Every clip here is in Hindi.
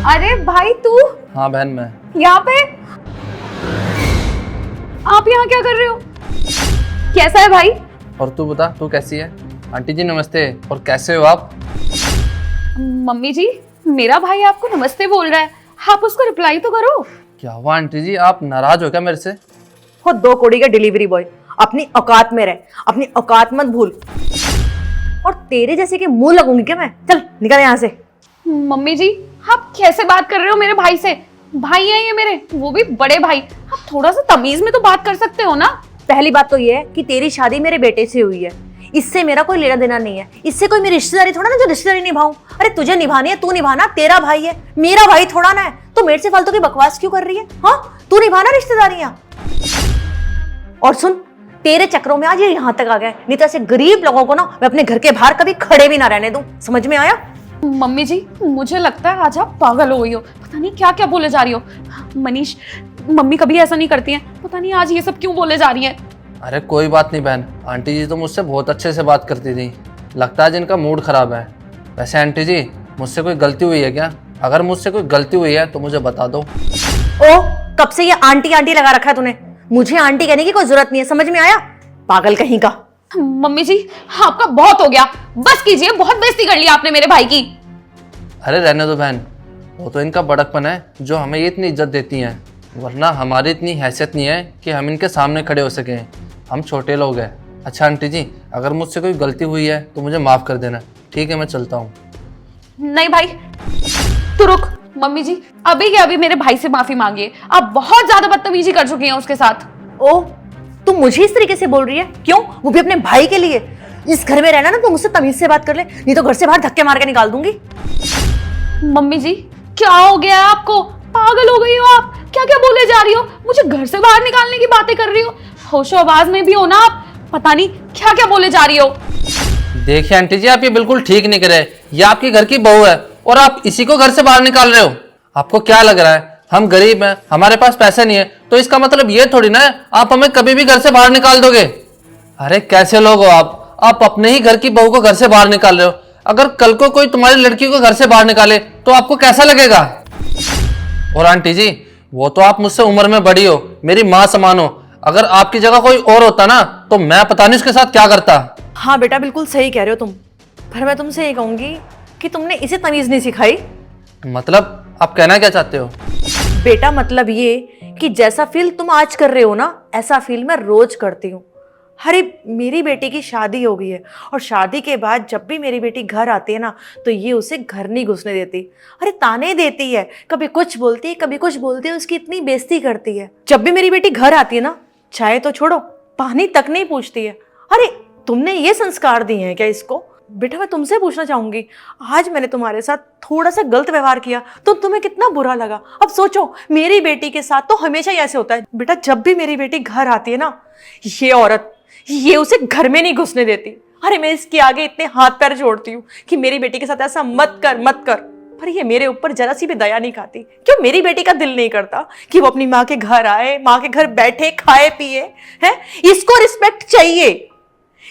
अरे भाई तू हाँ बहन मैं। यहाँ पे, आप यहाँ क्या कर रहे हो? कैसा है भाई? और तू बता, तू कैसी है? आंटी जी नमस्ते। और कैसे हो आप? मम्मी जी, मेरा भाई आपको नमस्ते बोल रहा है, आप उसको रिप्लाई तो करो। क्या हुआ आंटी जी, आप नाराज हो क्या मेरे से? हो 2 कौड़ी का डिलीवरी बॉय, अपनी औकात में रह, अपनी औकात मत भूल। और तेरे जैसे के मुंह लगूंगी क्या मैं? चल निकल यहाँ से। मम्मी जी, आप कैसे बात कर रहे हो मेरे भाई से? भाई है ये मेरे, वो भी बड़े भाई। आप थोड़ा सा तमीज में तो बात कर सकते हो ना। पहली बात तो ये है कि तेरी शादी मेरे बेटे से हुई है, इससे मेरा कोई लेना देना नहीं है। इससे कोई मेरी रिश्तेदारी थोड़ा ना जो रिश्तेदारी निभाऊं। अरे तुझे निभानी है तू निभाना, तेरा भाई है, मेरा भाई थोड़ा ना है। तो मेरे से फालतू की बकवास क्यों कर रही है? हाँ तू निभाना रिश्तेदारियां। और सुन, तेरे चक्रों में आज ये यहाँ तक आ गया, नहीं तो ऐसे गरीब लोगों को ना मैं अपने घर के बाहर कभी खड़े भी ना रहने दूं। समझ में आया? मम्मी जी, मुझे लगता है आज आप पागल हो गई हो, पता नहीं क्या क्या बोले जा रही हो। मनीष, मम्मी कभी ऐसा नहीं करती हैं, पता नहीं आज ये सब क्यों बोले जा रही हैं। अरे कोई बात नहीं बहन, आंटी जी तो मुझसे बहुत अच्छे से बात करती थी, लगता है जिनका मूड खराब है। वैसे आंटी जी, मुझसे कोई गलती हुई है क्या? अगर मुझसे कोई गलती हुई है तो मुझे बता दो। ओ कब से ये आंटी आंटी लगा रखा है तूने? मुझे आंटी कहने की कोई जरूरत नहीं है, समझ में आया? पागल कहीं का। मम्मी जी, आपका बहुत हो गया, बस कीजिए, बहुत बेइज्जती कर ली आपने मेरे भाई की। अरे रहने दो बहन, वो तो इनका बड़कपन है जो हमें ये इतनी इज्जत देती हैं, वरना हमारी इतनी हैसियत नहीं है कि हम इनके सामने खड़े हो सकें। हम छोटे लोग हैं। अच्छा आंटी जी, अगर मुझसे कोई गलती हुई है तो मुझे माफ़ कर देना, ठीक है? मैं चलता हूँ। नहीं भाई, तू रुक। मम्मी जी, अभी के अभी मेरे भाई से माफी मांगिए, आप बहुत ज्यादा बदतमीजी कर चुकी हैं उसके साथ। ओ तू मुझे इस तरीके से बोल रही है? क्यों? वो भी अपने भाई के लिए। इस घर में रहना ना तो मुझसे तमीज से बात कर ले, नहीं तो घर से बाहर धक्के मार के निकाल दूंगी। मम्मी जी, क्या हो गया आपको? पागल हो गई हो आप? क्या क्या बोले जा रही हो? मुझे घर से बाहर निकालने की बातें कर रही हो? होशो आवाज में भी हो ना आप? पता नहीं क्या क्या बोले जा रही हो। देखिए आंटी जी, आप ये बिल्कुल ठीक नहीं कर रहे। ये आपकी घर की बहू है और आप इसी को घर से बाहर निकाल रहे हो। आपको क्या लग रहा है हम गरीब हैं, हमारे पास पैसे नहीं है, तो इसका मतलब ये थोड़ी ना है आप हमें कभी भी घर से बाहर निकाल दोगे। अरे कैसे लोग हो आप अपने ही घर की बहू को घर से बाहर निकाल रहे हो। अगर कल को कोई तुम्हारी लड़की को घर से बाहर निकाले तो आपको कैसा लगेगा? और आंटी जी, वो तो आप मुझसे उम्र में बड़ी हो, मेरी माँ समान हो। अगर आपकी जगह कोई और होता ना तो मैं पता नहीं उसके साथ क्या करता। हाँ बेटा, बिल्कुल सही कह रहे हो तुम, पर मैं तुमसे ये कहूंगी कि तुमने इसे तमीज नहीं सिखाई। मतलब आप कहना क्या चाहते हो? बेटा मतलब ये कि जैसा फील तुम आज कर रहे हो ना, ऐसा फील मैं रोज करती हूँ। अरे मेरी बेटी की शादी हो गई है और शादी के बाद जब भी मेरी बेटी घर आती है ना तो ये उसे घर नहीं घुसने देती। अरे ताने देती है, कभी कुछ बोलती है कभी कुछ बोलती है, उसकी इतनी बेइज्जती करती है। जब भी मेरी बेटी घर आती है ना, चाय तो छोड़ो, पानी तक नहीं पूछती है। अरे तुमने ये संस्कार दिए हैं क्या इसको? बेटा मैं तुमसे पूछना चाहूंगी, आज मैंने तुम्हारे साथ थोड़ा सा गलत व्यवहार किया तो तुम्हें कितना बुरा लगा? अब सोचो, मेरी बेटी के साथ तो हमेशा ही ऐसे होता है। बेटा जब भी मेरी बेटी घर आती है ना, ये औरत ये उसे घर में नहीं घुसने देती। अरे मैं इसके आगे इतने हाथ पैर जोड़ती हूँ कि मेरी बेटी के साथ ऐसा मत कर मत कर, पर ये मेरे ऊपर जरा सी भी दया नहीं खाती। क्यों मेरी बेटी का दिल नहीं करता कि वो अपनी माँ के घर आए, माँ के घर बैठे, खाए पिए? है इसको रिस्पेक्ट चाहिए,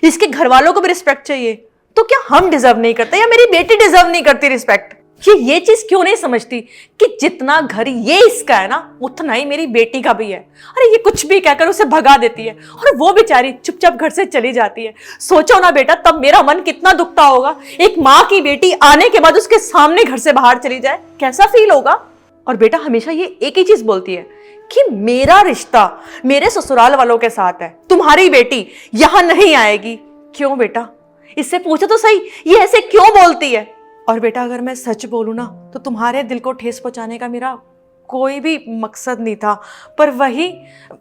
इसके घर वालों को भी रिस्पेक्ट चाहिए। तो क्या हम डिजर्व नहीं करते या मेरी बेटी डिजर्व नहीं करती रिस्पेक्ट? ये चीज क्यों नहीं समझती कि जितना घर ये इसका है ना, उतना ही मेरी बेटी का भी है। अरे ये कुछ भी कहकर उसे भगा देती है और वो बेचारी चुपचाप घर से चली जाती है। सोचो ना बेटा, तब मेरा मन कितना दुखता होगा। एक माँ की बेटी आने के बाद उसके सामने घर से बाहर चली जाए, कैसा फील होगा? और बेटा हमेशा ये एक ही चीज बोलती है कि मेरा रिश्ता मेरे ससुराल वालों के साथ है, तुम्हारी बेटी यहां नहीं आएगी। क्यों बेटा, इससे पूछो तो सही, ये ऐसे क्यों बोलती है? और बेटा अगर मैं सच बोलूं ना तो तुम्हारे दिल को ठेस पहुंचाने का मेरा कोई भी मकसद नहीं था, पर वही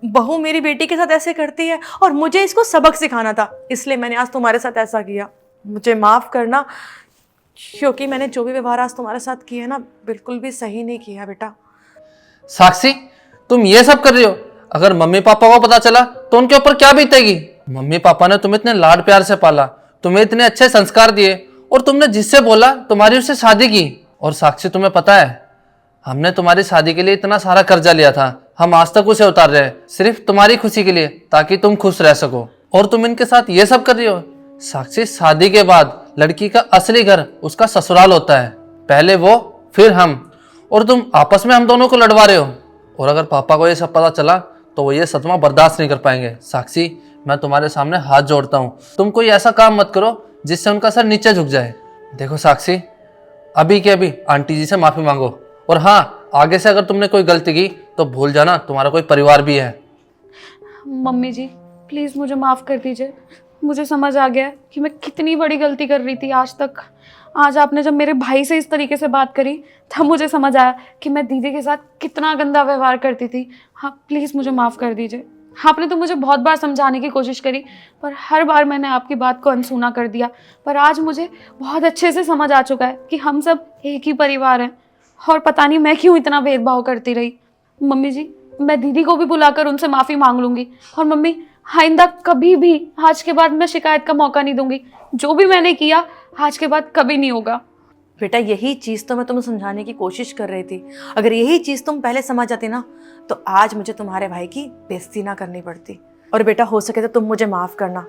बहू मेरी बेटी के साथ ऐसे करती है और मुझे इसको सबक सिखाना था, इसलिए मैंने आज तुम्हारे साथ ऐसा किया। मुझे माफ करना, क्योंकि मैंने जो भी व्यवहार आज तुम्हारे साथ किया ना, बिल्कुल भी सही नहीं किया बेटा। साक्षी, तुम ये सब कर रही हो? अगर मम्मी पापा को पता चला तो उनके ऊपर क्या बीतेगी? मम्मी पापा ने तुम्हें इतने लाड प्यार से पाला, तुम्हें इतने अच्छे संस्कार दिए और तुमने जिससे बोला तुम्हारी उससे शादी की। और साक्षी तुम्हें पता है, हमने तुम्हारी शादी के लिए इतना सारा कर्जा लिया था, हम आज तक उसे उतार रहे हैं सिर्फ तुम्हारी खुशी के लिए, ताकि तुम खुश रह सको। और तुम इनके साथ ये सब कर रही हो। साक्षी, शादी के बाद लड़की का असली घर उसका ससुराल होता है। पहले वो, फिर हम, और तुम आपस में हम दोनों को लड़वा रहे हो। और अगर पापा को ये सब पता चला तो वो ये सदमा बर्दाश्त नहीं कर पाएंगे। साक्षी, मैं तुम्हारे सामने हाथ जोड़ता हूँ, तुम कोई ऐसा काम मत करो जिससे उनका सर नीचे झुक जाए। देखो साक्षी, अभी के अभी आंटी जी से माफ़ी मांगो, और हाँ, आगे से अगर तुमने कोई गलती की तो भूल जाना तुम्हारा कोई परिवार भी है। मम्मी जी प्लीज़ मुझे माफ़ कर दीजिए। मुझे समझ आ गया है कि मैं कितनी बड़ी गलती कर रही थी आज तक। आज आपने जब मेरे भाई से इस तरीके से बात करी तब मुझे समझ आया कि मैं दीदी के साथ कितना गंदा व्यवहार करती थी। हाँ प्लीज़ मुझे माफ़ कर दीजिए। आपने तो मुझे बहुत बार समझाने की कोशिश करी, पर हर बार मैंने आपकी बात को अनसुना कर दिया। पर आज मुझे बहुत अच्छे से समझ आ चुका है कि हम सब एक ही परिवार हैं, और पता नहीं मैं क्यों इतना भेदभाव करती रही। मम्मी जी, मैं दीदी को भी बुलाकर उनसे माफ़ी मांग लूँगी। और मम्मी, आइंदा कभी भी आज के बाद मैं शिकायत का मौका नहीं दूंगी। जो भी मैंने किया आज के बाद कभी नहीं होगा। बेटा, यही चीज़ तो मैं तुम्हें समझाने की कोशिश कर रही थी। अगर यही चीज़ तुम पहले समझ जाती ना तो आज मुझे तुम्हारे भाई की बेइज्जती ना करनी पड़ती। और बेटा, हो सके तो तुम मुझे माफ़ करना,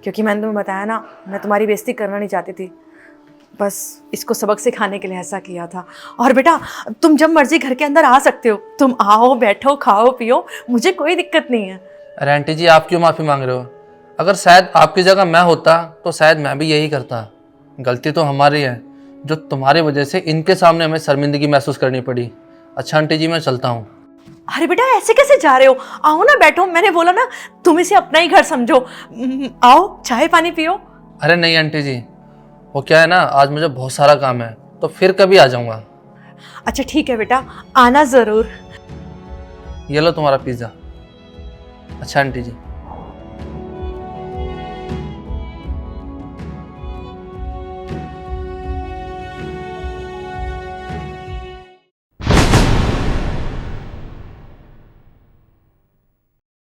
क्योंकि मैंने तुम्हें बताया ना, मैं तुम्हारी बेइज्जती करना नहीं चाहती थी। बस इसको सबक सिखाने के लिए ऐसा किया था। और बेटा, तुम जब मर्जी घर के अंदर आ सकते हो। तुम आओ, बैठो, खाओ, पियो, मुझे कोई दिक्कत नहीं है। अरे आंटी जी, आप क्यों माफ़ी मांग रहे हो? अगर शायद आपकी जगह मैं होता तो शायद मैं भी यही करता। गलती तो हमारी है, जो तुम्हारी वजह से इनके सामने हमें शर्मिंदगी महसूस करनी पड़ी। अच्छा आंटी जी, मैं चलता हूँ। अरे बेटा, ऐसे कैसे जा रहे हो? आओ ना, बैठो। मैंने बोला ना, तुम इसे अपना ही घर समझो। आओ, चाय पानी पियो। अरे नहीं आंटी जी, वो क्या है ना, आज मुझे बहुत सारा काम है, तो फिर कभी आ जाऊँगा। अच्छा ठीक है बेटा, आना ज़रूर। ये लो तुम्हारा पिज़्ज़ा। अच्छा आंटी जी।